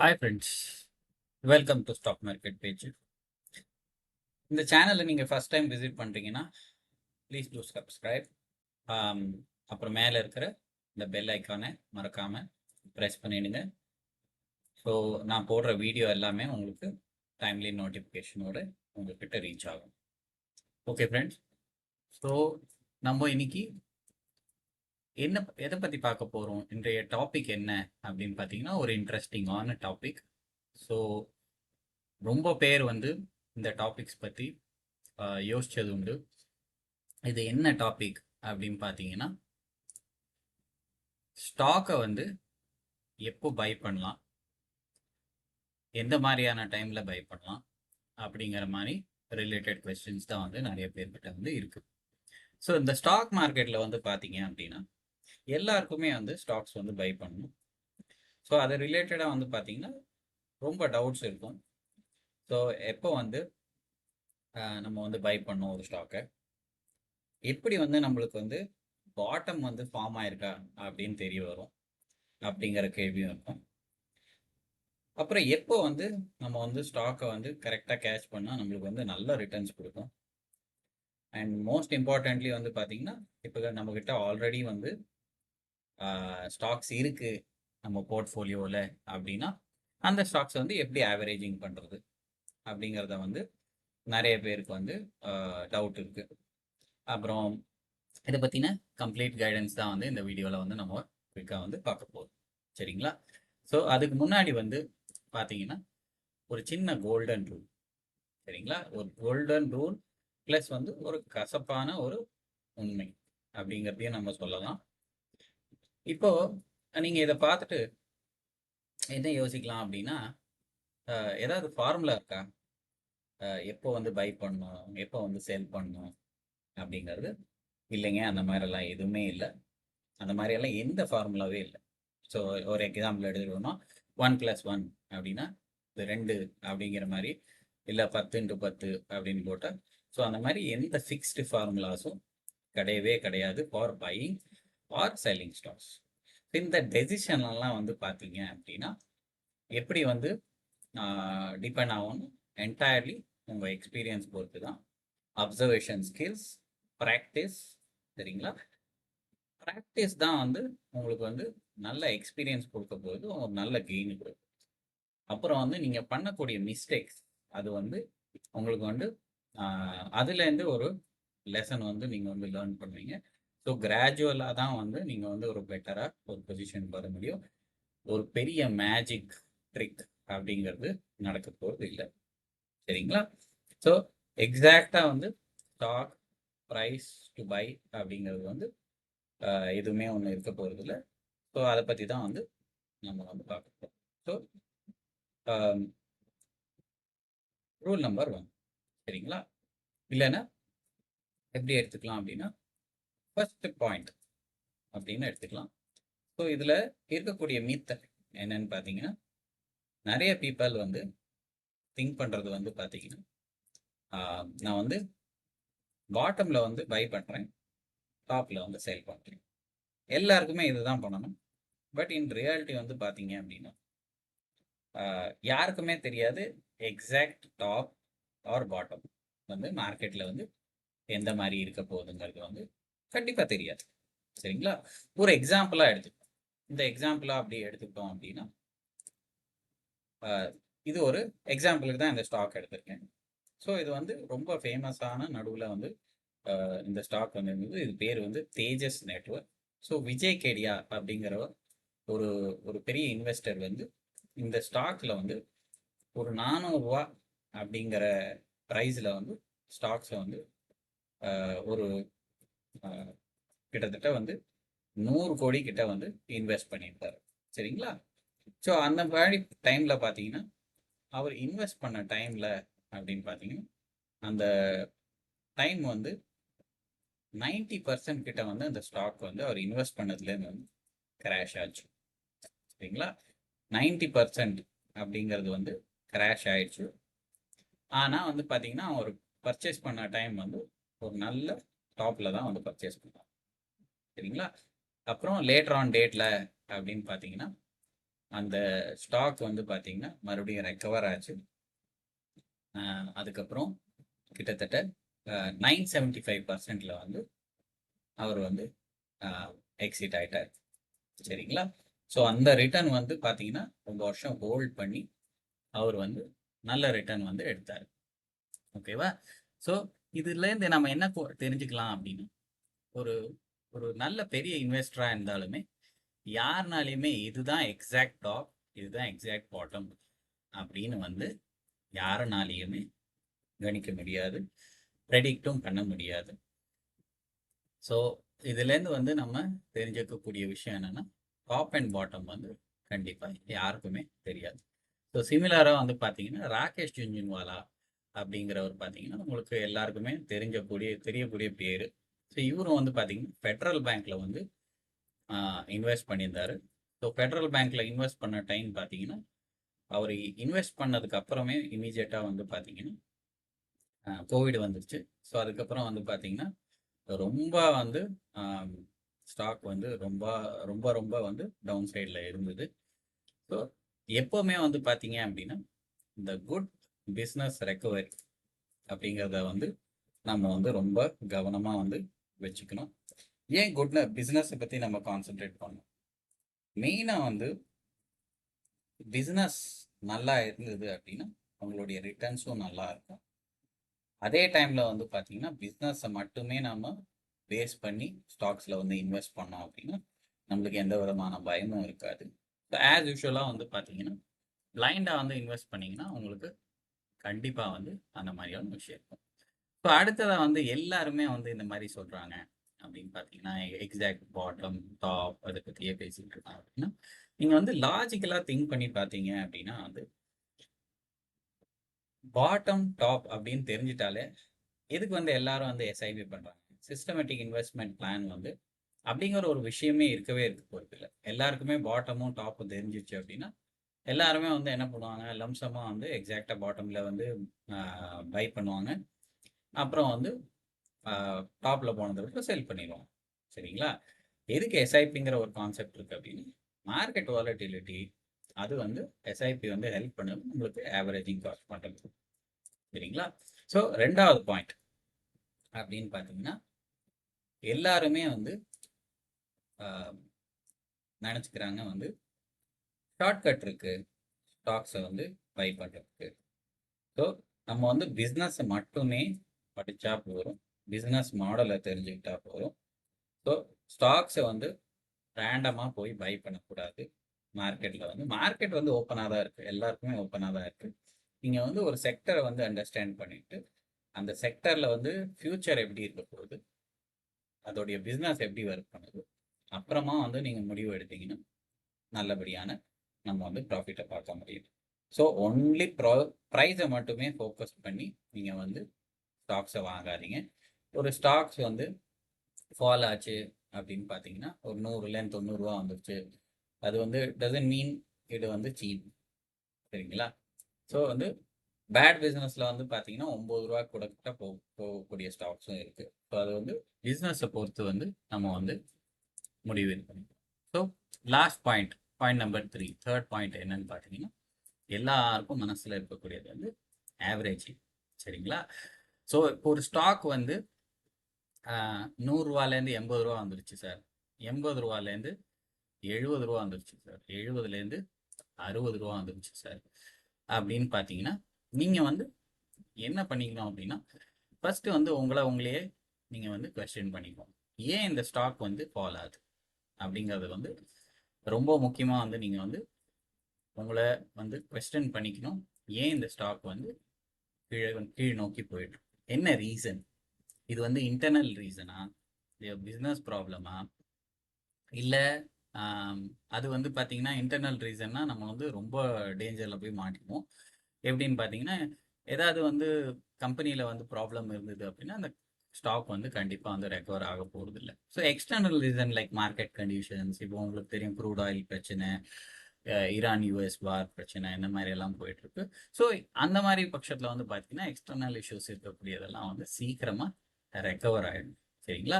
Hi friends, welcome to stock market page. இந்த சேனலை நீங்கள் ஃபஸ்ட் டைம் விசிட் பண்ணுறீங்கன்னா ப்ளீஸ் டூ சப்ஸ்கிரைப். அப்புறம் மேலே இருக்கிற இந்த பெல் ஐக்கானை மறக்காமல் ப்ரெஸ் பண்ணிடுங்க. ஸோ நான் போடுற வீடியோ எல்லாமே உங்களுக்கு டைம்லி நோட்டிஃபிகேஷனோடு உங்கள்கிட்ட ரீச் ஆகும். ஓகே ஃப்ரெண்ட்ஸ், ஸோ நம்ம இன்னைக்கு எதை பற்றி பார்க்க போகிறோம், இன்றைய டாபிக் என்ன அப்படின்னு பார்த்தீங்கன்னா ஒரு இன்ட்ரெஸ்டிங்கான டாபிக். ஸோ ரொம்ப பேர் இந்த டாபிக்ஸ் பற்றி யோசிச்சது உண்டு. இது என்ன டாபிக் அப்படின்னு பார்த்தீங்கன்னா, ஸ்டாக்கை எப்போ பை பண்ணலாம், எந்த மாதிரியான டைமில் பை பண்ணலாம் அப்படிங்கிற மாதிரி ரிலேட்டட் கொஸ்டின்ஸ் தான் நிறைய பேர்கிட்ட இருக்கு. ஸோ இந்த ஸ்டாக் மார்க்கெட்டில் பார்த்தீங்க அப்படின்னா எல்லாருக்குமே ஸ்டாக்ஸ் பை பண்ணணும். ஸோ அது ரிலேட்டடாக பார்த்தீங்கன்னா ரொம்ப டவுட்ஸ் இருக்கும். ஸோ எப்போ நம்ம பை பண்ணோம் ஒரு ஸ்டாக்கை, எப்படி நம்மளுக்கு பாட்டம் ஃபார்ம் ஆயிருக்கா அப்படின்னு தெரிய வரும் அப்படிங்கிற கேள்வியும் இருக்கும். அப்புறம் எப்போ நம்ம ஸ்டாக்கை கரெக்டாக கேட்ச் பண்ணால் நம்மளுக்கு நல்ல ரிட்டர்ன்ஸ் கொடுக்கும். அண்ட் மோஸ்ட் இம்பார்ட்டன்ட்லி பார்த்தீங்கன்னா இப்போ நம்மக்கிட்ட ஆல்ரெடி ஸ்டாக்ஸ் இருக்குது நம்ம போர்ட்ஃபோலியோவில் அப்படின்னா அந்த ஸ்டாக்ஸ் எப்படி ஆவரேஜிங் பண்ணுறது அப்படிங்கிறத நிறைய பேருக்கு டவுட் இருக்குது. அப்புறம் இதை பற்றின கம்ப்ளீட் கைடன்ஸ் தான் இந்த வீடியோவில் நம்ம குயிக்காக பார்க்க போகிறோம். சரிங்களா? ஸோ அதுக்கு முன்னாடி பார்த்தீங்கன்னா ஒரு சின்ன கோல்டன் ரூல். சரிங்களா? ஒரு கோல்டன் ரூல் ப்ளஸ் ஒரு கசப்பான ஒரு உண்மை அப்படிங்கிறதையும் நம்ம சொல்லலாம். இப்போ நீங்கள் இதை பார்த்துட்டு என்ன யோசிக்கலாம் அப்படின்னா, ஏதாவது ஃபார்முலா இருக்கா, எப்போ பை பண்ணணும், எப்போ சேல் பண்ணணும் அப்படிங்கிறது? இல்லைங்க, அந்த மாதிரிலாம் எதுவுமே இல்லை. அந்த மாதிரியெல்லாம் எந்த ஃபார்முலாவே இல்லை. ஸோ ஒரு எக்ஸாம்பிள் எடுத்துக்கிட்டோம்னா 1+1 அப்படின்னா இது 2 அப்படிங்கிற மாதிரி, இல்லை 10x10 அப்படின்னு போட்டால், ஸோ அந்த மாதிரி எந்த ஃபிக்ஸ்டு ஃபார்முலாஸும் கிடையவே கிடையாது for buying are selling stocks. இந்த டெசிஷன்லாம் பார்த்தீங்க அப்படின்னா எப்படி டிபெண்ட் ஆகும், என்டையர்லி உங்கள் எக்ஸ்பீரியன்ஸ் பொறுத்து தான். Observation skills, practice. சரிங்களா? ப்ராக்டிஸ் தான் உங்களுக்கு நல்ல எக்ஸ்பீரியன்ஸ் கொடுக்க போகுது, ஒரு நல்ல கெயின் கொடுக்கும். அப்புறம் நீங்கள் பண்ணக்கூடிய மிஸ்டேக்ஸ் அது உங்களுக்கு அதுலேருந்து ஒரு லெசன் நீங்கள் லேர்ன் பண்ணுவீங்க. ஸோ கிராஜுவலாக தான் நீங்கள் ஒரு பெட்டராக ஒரு பொசிஷன் வர முடியும். ஒரு பெரிய மேஜிக் ட்ரிக் அப்படிங்கிறது நடக்க போகிறது இல்லை. சரிங்களா? ஸோ எக்ஸாக்டாக ஸ்டாக் ப்ரைஸ் டு பை அப்படிங்கிறது எதுவுமே ஒன்று இருக்க போகிறது இல்லை. ஸோ அதை பற்றி தான் நம்ம பார்க்க போகிறோம். So rule number 1. சரிங்களா? இல்லைன்னா எப்படி எடுத்துக்கலாம் அப்படின்னா, ஃபர்ஸ்ட் பாயிண்ட் அப்படின்னு எடுத்துக்கலாம். ஸோ இதில் இருக்கக்கூடிய மீத்த என்னன்னு பார்த்தீங்கன்னா, நிறைய பீப்புள் திங்க் பண்ணுறது பார்த்தீங்கன்னா, நான் பாட்டமில் பை பண்ணுறேன், டாப்பில் சேல் பண்ணுறேன். எல்லாருக்குமே இதுதான் பண்ணணும். பட் இன் ரியாலிட்டி பார்த்தீங்க அப்படின்னா யாருக்குமே தெரியாது எக்ஸாக்ட் டாப் ஆர் பாட்டம் மார்க்கெட்டில் எந்த மாதிரி இருக்க போகுதுங்கிறது கண்டிப்பாக தெரியாது. சரிங்களா? ஒரு எக்ஸாம்பிளாக எடுத்துக்கிட்டோம். இந்த எக்ஸாம்பிளாக அப்படி எடுத்துக்கிட்டோம் அப்படின்னா, இது ஒரு எக்ஸாம்பிளுக்கு தான் இந்த ஸ்டாக் எடுத்திருக்கேன். ஸோ இது ரொம்ப ஃபேமஸான நடுவில் இந்த ஸ்டாக் இருந்தது. இது பேர் தேஜஸ் நெட்வொர்க். ஸோ விஜய் கேடியா அப்படிங்கிற ஒரு ஒரு பெரிய இன்வெஸ்டர் இந்த ஸ்டாக்ல ஒரு 400 ரூபா அப்படிங்கிற ப்ரைஸில் ஸ்டாக்ஸை ஒரு கிட்டத்தட்ட 100 கோடி கிட்ட இன்வெஸ்ட் பண்ணியிருக்காரு. சரிங்களா? ஸோ அந்த மாதிரி டைமில் பார்த்தீங்கன்னா அவர் இன்வெஸ்ட் பண்ண டைமில் அப்படின்னு பார்த்தீங்கன்னா அந்த டைம் 90% கிட்ட அந்த ஸ்டாக் அவர் இன்வெஸ்ட் பண்ணதுலேருந்து கிராஷ் ஆச்சு. சரிங்களா? 90% அப்படிங்கிறது கிராஷ் ஆயிடுச்சு. ஆனால் பார்த்தீங்கன்னா அவர் பர்ச்சேஸ் பண்ண டைம் ஒரு நல்ல டாப்பில் தான் பர்ச்சேஸ் பண்ணார். சரிங்களா? அப்புறம் லேட்டர் ஆன் டேட்டில் அப்படின்னு பார்த்தீங்கன்னா அந்த ஸ்டாக் வந்து பார்த்தீங்கன்னா மறுபடியும் ரெக்கவர் ஆச்சு. அதுக்கப்புறம் கிட்டத்தட்ட 975% வந்து அவர் வந்து எக்ஸிட் ஆயிட்டார். சரிங்களா? ஸோ அந்த ரிட்டர்ன் வந்து பார்த்தீங்கன்னா ரொம்ப வருஷம் ஹோல்ட் பண்ணி அவர் வந்து நல்ல ரிட்டர்ன் வந்து எடுத்தார். ஓகேவா? ஸோ இதுலேருந்து நம்ம என்ன தெரிஞ்சுக்கலாம் அப்படின்னா, ஒரு ஒரு நல்ல பெரிய இன்வெஸ்டராக இருந்தாலுமே யாருனாலையுமே இதுதான் எக்ஸாக்ட் டாப், இதுதான் எக்ஸாக்ட் பாட்டம் அப்படின்னு வந்து யாருனாலையுமே கணிக்க முடியாது, ப்ரெடிக்டும் பண்ண முடியாது. ஸோ இதுலேருந்து வந்து நம்ம தெரிஞ்சுக்கக்கூடிய விஷயம் என்னன்னா, டாப் அண்ட் பாட்டம் வந்து கண்டிப்பாக யாருக்குமே தெரியாது. ஸோ சிமிலராக வந்து பார்த்தீங்கன்னா ராகேஷ் ஜுன்ஜுன்வாலா அப்படிங்கிறவர் பார்த்தீங்கன்னா உங்களுக்கு எல்லாருக்குமே தெரியக்கூடிய பேர். ஸோ இவரும் வந்து பார்த்தீங்கன்னா ஃபெட்ரல் பேங்க்ல வந்து இன்வெஸ்ட் பண்ணியிருந்தாரு. ஸோ ஃபெட்ரல் பேங்க்ல இன்வெஸ்ட் பண்ண டைம் பார்த்தீங்கன்னா அவர் இன்வெஸ்ட் பண்ணதுக்கு அப்புறமே இமீடியட்டாக வந்து பார்த்தீங்கன்னா கோவிட் வந்துருச்சு. ஸோ அதுக்கப்புறம் வந்து பார்த்தீங்கன்னா ரொம்ப வந்து ஸ்டாக் வந்து ரொம்ப ரொம்ப ரொம்ப வந்து டவுன் சைடில் இருந்தது. ஸோ எப்போவுமே வந்து பார்த்தீங்க அப்படின்னா இந்த குட் பிஸ்னஸ் ரெக்கவரி அப்படிங்கிறத வந்து நம்ம வந்து ரொம்ப கவனமாக வந்து வச்சுக்கணும். ஏன் குட் பிஸ்னஸை பற்றி நம்ம கான்சென்ட்ரேட் பண்ணணும்? மெயினாக வந்து பிஸ்னஸ் நல்லா இருந்தது அப்படின்னா அவங்களுடைய ரிட்டர்ன்ஸும் நல்லா இருக்கும். அதே டைமில் வந்து பார்த்தீங்கன்னா பிஸ்னஸை மட்டுமே நம்ம பேஸ் பண்ணி ஸ்டாக்ஸில் வந்து இன்வெஸ்ட் பண்ணோம் அப்படின்னா நம்மளுக்கு எந்த விதமான பயமும் இருக்காது. ஸோ ஆஸ் யூஷுவலாக வந்து பார்த்தீங்கன்னா பிளைண்டாக வந்து இன்வெஸ்ட் பண்ணிங்கன்னா உங்களுக்கு கண்டிப்பாக வந்து அந்த மாதிரியான விஷயம் இருக்கும். ஸோ அடுத்ததாக வந்து எல்லாருமே வந்து இந்த மாதிரி சொல்கிறாங்க அப்படின்னு பார்த்தீங்கன்னா எக்ஸாக்ட் பாட்டம் டாப் அதை பற்றியே பேசிகிட்டு இருக்காங்க அப்படின்னா நீங்கள் வந்து லாஜிக்கலாக திங்க் பண்ணி பார்த்தீங்க அப்படின்னா வந்து பாட்டம் டாப் அப்படின்னு தெரிஞ்சிட்டாலே எதுக்கு வந்து எல்லாரும் வந்து எஸ்ஐபி பண்ணுறாங்க? சிஸ்டமேட்டிக் இன்வெஸ்ட்மெண்ட் பிளான் வந்து அப்படிங்கிற ஒரு விஷயமே இருக்கவே இருக்க போகிறது இல்லை. எல்லாருக்குமே பாட்டமும் டாப்பும் தெரிஞ்சிச்சு அப்படின்னா எல்லாருமே வந்து என்ன பண்ணுவாங்க, லம்சமாக வந்து எக்ஸாக்டாக பாட்டமில் வந்து பை பண்ணுவாங்க. அப்புறம் வந்து டாப்பில் போனதுக்கு செல் பண்ணிடுவாங்க. சரிங்களா? எதுக்கு எஸ்ஐபிங்கிற ஒரு கான்செப்ட் இருக்குது அப்படின்னு மார்க்கெட் வாலட்டிலிட்டி அது வந்து எஸ்ஐபி வந்து ஹெல்ப் பண்ணுது உங்களுக்கு ஆவரேஜிங் காஸ்ட் பண்ணுறது. சரிங்களா? ஸோ ரெண்டாவது பாயிண்ட் அப்படின்னு பார்த்தீங்கன்னா எல்லாருமே வந்து நினச்சிக்கிறாங்க வந்து ஷார்ட்கட் இருக்கு ஸ்டாக்ஸை வந்து பை பண்ணுறதுக்கு. ஸோ நம்ம வந்து பிஸ்னஸை மட்டுமே படித்தா போதும், பிஸ்னஸ் மாடலை தெரிஞ்சுக்கிட்டா போதும். ஸோ ஸ்டாக்ஸை வந்து ரேண்டமாக போய் பை பண்ணக்கூடாது. மார்க்கெட்டில் வந்து மார்க்கெட் வந்து ஓப்பனாக தான் இருக்குது, எல்லாருக்குமே ஓப்பனாக தான் இருக்குது. நீங்கள் வந்து ஒரு செக்டரை வந்து அண்டர்ஸ்டாண்ட் பண்ணிவிட்டு அந்த செக்டரில் வந்து ஃப்யூச்சர் எப்படி இருக்க போகுது, அதோடைய பிஸ்னஸ் எப்படி ஒர்க் பண்ணுது, அப்புறமா வந்து நீங்கள் முடிவு எடுத்தீங்கன்னா நல்லபடியான நம்ம வந்து ப்ராஃபிட்டை பார்க்க முடியும். ஸோ ஒன்லி ப்ரைஸை மட்டுமே ஃபோக்கஸ் பண்ணி நீங்கள் வந்து ஸ்டாக்ஸை வாங்காதீங்க. ஒரு ஸ்டாக்ஸ் வந்து ஃபால் ஆச்சு அப்படின்னு பார்த்தீங்கன்னா ஒரு 100லேருந்து 90 வந்துருச்சு, அது வந்து டசன்ட் மீன் இது வந்து சீப். சரிங்களா? ஸோ வந்து பேட் பிஸ்னஸில் வந்து பார்த்தீங்கன்னா 9 கூட கிட்ட போகக்கூடிய ஸ்டாக்ஸும் இருக்குது. ஸோ அது வந்து பிஸ்னஸை பொறுத்து வந்து நம்ம வந்து முடிவு பண்ணிக்கலாம். So last point number 3, third point என்னன்னு பார்த்தீங்கன்னா எல்லாருக்கும் மனசில் இருக்கக்கூடியது வந்து ஆவரேஜிங். சரிங்களா? ஸோ இப்போ ஒரு ஸ்டாக் வந்து 100 80 வந்துருச்சு சார், 80 70 வந்துருச்சு சார், 70 60 வந்துருச்சு சார் அப்படின்னு பார்த்தீங்கன்னா நீங்கள் வந்து என்ன பண்ணிக்கணும் அப்படின்னா ஃபஸ்ட்டு வந்து உங்களையே நீங்கள் வந்து கொஸ்டின் பண்ணிக்கணும், ஏன் இந்த ஸ்டாக் வந்து ஃபால் ஆகுது அப்படிங்கிறது வந்து ரொம்ப முக்கியமாக வந்து நீங்கள் வந்து உங்களை வந்து கொஸ்டின் பண்ணிக்கணும். ஏன் இந்த ஸ்டாக் வந்து கீழ் நோக்கி போயிட்டு, என்ன ரீசன்? இது வந்து இன்டர்னல் ரீசனா, பிஸ்னஸ் ப்ராப்ளமா, இல்லை அது வந்து பார்த்தீங்கன்னா இன்டர்னல் ரீசன்னா நம்ம வந்து ரொம்ப டேஞ்சரில் போய் மாட்டிக்குவோம். எப்படின்னு பார்த்தீங்கன்னா ஏதாவது வந்து கம்பெனியில் வந்து ப்ராப்ளம் இருந்தது அப்படின்னா அந்த ஸ்டாக் வந்து கண்டிப்பாக வந்து ரெக்கவர் ஆக போகிறது இல்லை. So external reason like market conditions, இப்போ உங்களுக்கு தெரியும் க்ரூட் ஆயில் பிரச்சனை, ஈரான் யூஎஸ் வார் பிரச்சனை, இந்த மாதிரி எல்லாம் போயிட்டுருக்கு. ஸோ அந்த மாதிரி பட்சத்தில் வந்து பார்த்தீங்கன்னா எக்ஸ்டர்னல் இஷ்யூஸ் இருக்கக்கூடியதெல்லாம் வந்து சீக்கிரமாக ரெக்கவர் ஆகிடும். சரிங்களா?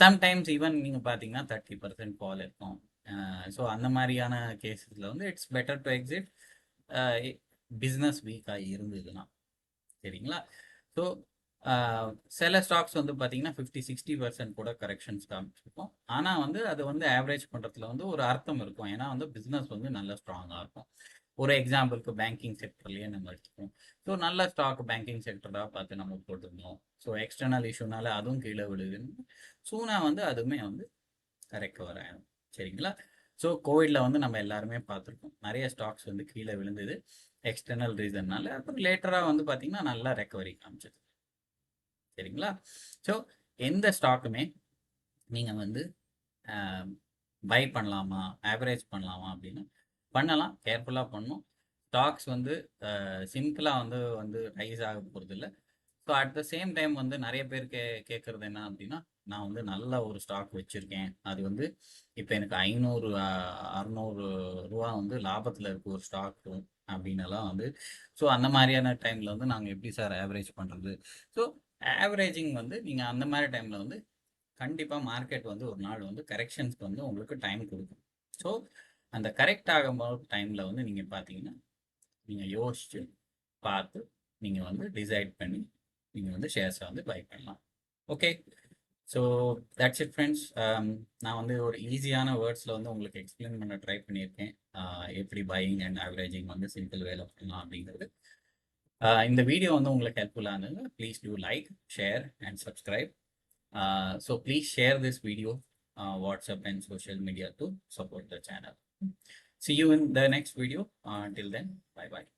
சம்டைம்ஸ் ஈவன் நீங்கள் பார்த்தீங்கன்னா 30% ஃபால் இருக்கும், ஸோ அந்த மாதிரியான கேசஸில் வந்து it's better to exit business வீக்காக இருந்ததுன்னா. சரிங்களா? ஸோ சில ஸ்டாக்ஸ் வந்து பார்த்தீங்கன்னா 50-60% கூட கரெக்ஷன்ஸ் காமிச்சிருக்கும். ஆனால் வந்து அது வந்து ஆவரேஜ் பண்ணுறதுல வந்து ஒரு அர்த்தம் இருக்கும். ஏன்னா வந்து பிஸ்னஸ் வந்து நல்ல ஸ்ட்ராங்காக இருக்கும். ஒரு எக்ஸாம்பிளுக்கு பேங்கிங் செக்டர்லேயே நம்ம எடுத்துக்கோம். ஸோ நல்ல ஸ்டாக் பேங்கிங் செக்டராக பார்த்து நம்ம போட்டிருந்தோம். ஸோ எக்ஸ்டர்னல் இஷ்யூனால அதுவும் கீழே விழுதுன்னு சூனா வந்து அதுவுமே வந்து ரெக்கவர் ஆகும். சரிங்களா? ஸோ கோவிடில் வந்து நம்ம எல்லாருமே பார்த்துருக்கோம். நிறைய ஸ்டாக்ஸ் வந்து கீழே விழுந்தது எக்ஸ்டர்னல் ரீசன்னால. அப்புறம் லேட்டராக வந்து பார்த்தீங்கன்னா நல்லா ரெக்கவரி காமிச்சது. சரிங்களா? ஸோ எந்த ஸ்டாக்குமே நீங்கள் வந்து பை பண்ணலாமா, ஆவரேஜ் பண்ணலாமா அப்படின்னு பண்ணலாம். கேர்ஃபுல்லாக பண்ணணும். ஸ்டாக்ஸ் வந்து சிம்பிளாக வந்து வந்து ரைஸ் ஆக போகிறதில்ல. So at the same time வந்து நிறைய பேர் கேட்குறது என்ன அப்படின்னா, நான் வந்து நல்ல ஒரு ஸ்டாக் வச்சுருக்கேன். அது வந்து இப்போ எனக்கு 500 600 ரூபா வந்து லாபத்தில் இருக்க ஒரு ஸ்டாக்கு அப்படின்னலாம் வந்து. ஸோ அந்த மாதிரியான டைமில் வந்து நாங்கள் எப்படி சார் ஆவரேஜ் பண்ணுறது? ஸோ ஆவரேஜிங் வந்து நீங்கள் அந்த மாதிரி டைமில் வந்து கண்டிப்பாக மார்க்கெட் வந்து ஒரு நாள் வந்து கரெக்ஷன்ஸ்க்கு வந்து உங்களுக்கு டைம் கொடுக்கும். ஸோ அந்த கரெக்ட் ஆகும்போது டைமில் வந்து நீங்கள் பார்த்தீங்கன்னா நீங்கள் யோசிச்சு பார்த்து நீங்கள் வந்து டிசைட் பண்ணி நீங்கள் வந்து ஷேர்ஸை வந்து பை பண்ணலாம். Okay, so that's it friends. நான் வந்து ஒரு ஈஸியான வேர்ட்ஸில் வந்து உங்களுக்கு எக்ஸ்பிளைன் பண்ண ட்ரை பண்ணியிருக்கேன். எப்படி பையிங் அண்ட் ஆவரேஜிங் வந்து சிம்பிள் வேலை பண்ணலாம் அப்படிங்கிறது. இந்த வீடியோ வந்து உங்களுக்கு ஹெல்ப்ஃபுல்லாக இருந்தது. Please do like, share and subscribe. So please share this video, WhatsApp and social media to support the channel. See you in the next video. Till then, bye bye.